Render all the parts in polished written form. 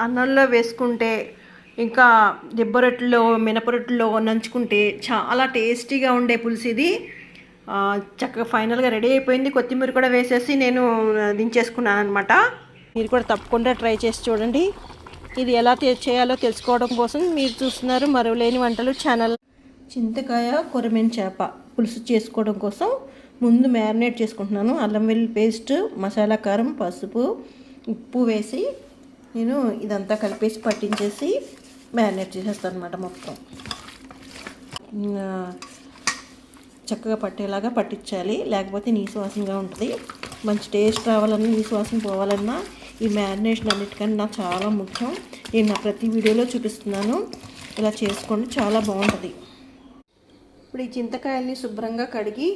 అన్నంలో వేసుకుంటే, ఇంకా దిబ్బరొట్టెలో మినపరొట్టెలో నంచుకుంటే చాలా టేస్టీగా ఉండే పులుసు ఇది. చక్కగా ఫైనల్గా రెడీ అయిపోయింది. కొత్తిమీర కూడా వేసేసి నేను దించేసుకున్నాను అనమాట. మీరు కూడా తప్పకుండా ట్రై చేసి చూడండి. ఇది ఎలా చేయాలో తెలుసుకోవడం కోసం మీరు చూస్తున్నారు మరువలేని వంటలు ఛానల్. చింతకాయ కొరమేను చేప పులుసు చేసుకోవడం కోసం ముందు మ్యారినేట్ చేసుకుంటున్నాను. అల్లం వెల్లుల్లి పేస్ట్, మసాలా కారం, పసుపు, ఉప్పు వేసి నేను ఇదంతా కలిపేసి పట్టించేసి మ్యారినేట్ చేసేస్తాను అనమాట. మొత్తం చక్కగా పట్టేలాగా పట్టించాలి, లేకపోతే నీసు వాసనగా ఉంటుంది. మంచి టేస్ట్ రావాలన్నా, నీసు వాసన పోవాలన్నా ఈ మ్యారినేషన్ అన్నిటికన్నా నాకు చాలా ముఖ్యం. నేను నా ప్రతి వీడియోలో చూపిస్తున్నాను. ఇలా చేసుకోండి, చాలా బాగుంటుంది. ఇప్పుడు ఈ చింతకాయల్ని శుభ్రంగా కడిగి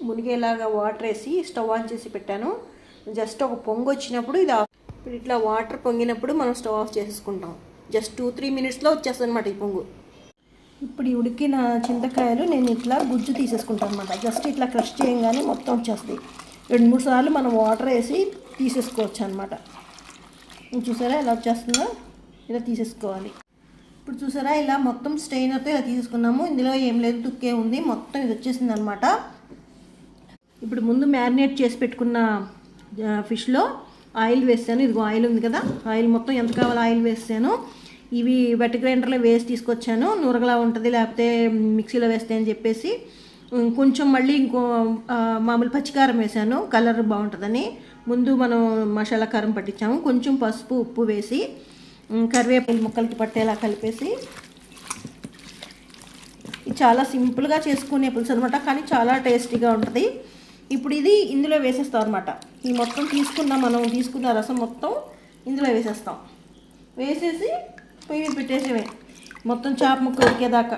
మునిగేలాగా వాటర్ వేసి స్టవ్ ఆన్ చేసి పెట్టాను. జస్ట్ ఒక పొంగు వచ్చినప్పుడు ఇప్పుడు ఇట్లా వాటర్ పొంగినప్పుడు మనం స్టవ్ ఆఫ్ చేసేసుకుంటాం. జస్ట్ 2-3 మినిట్స్లో వచ్చేస్తుంది అనమాట ఈ పొంగు. ఇప్పుడు ఈ ఉడికిన చింతకాయలు నేను ఇట్లా గుజ్జు తీసేసుకుంటాను అనమాట. జస్ట్ ఇట్లా క్రష్ చేయగానే మొత్తం వచ్చేస్తుంది. 2-3 సార్లు మనం వాటర్ వేసి తీసేసుకోవచ్చు అనమాట. చూసారా ఎలా వచ్చేస్తుందో? ఇలా తీసేసుకోవాలి. ఇప్పుడు చూసారా ఇలా మొత్తం స్ట్రెయినర్తో ఇలా తీసేసుకున్నాము. ఇందులో ఏం లేదు, తుక్కే ఉంది, మొత్తం ఇది వచ్చేసింది అనమాట. ఇప్పుడు ముందు మ్యారినేట్ చేసి పెట్టుకున్న ఫిష్లో ఆయిల్ వేసాను. ఇదిగో ఆయిల్ ఉంది కదా, ఆయిల్ మొత్తం ఎంత కావాలో ఆయిల్ వేసాను. ఇవి వెట్ గ్రైండర్లో వేసి తీసుకొచ్చాను. నూరగలా ఉంటుంది, లేకపోతే మిక్సీలో వేస్తే అని చెప్పేసి కొంచెం మళ్ళీ మామూలు పచ్చికారం వేసాను, కలర్ బాగుంటుందని. ముందు మనం మసాలా కారం పట్టించాము. కొంచెం పసుపు, ఉప్పు వేసి కరివేపాకు ముక్కలకి పట్టేలా కలిపేసి, ఇది చాలా సింపుల్గా చేసుకునే పులుసు అనమాట, కానీ చాలా టేస్టీగా ఉంటుంది. ఇప్పుడు ఇది ఇందులో వేసేస్తాం అనమాట. ఈ మొత్తం మనం తీసుకున్న రసం మొత్తం ఇందులో వేసేస్తాం. వేసేసి పొయ్యి పెట్టేసేవే మొత్తం చేప ముక్క ఉడికేదాకా.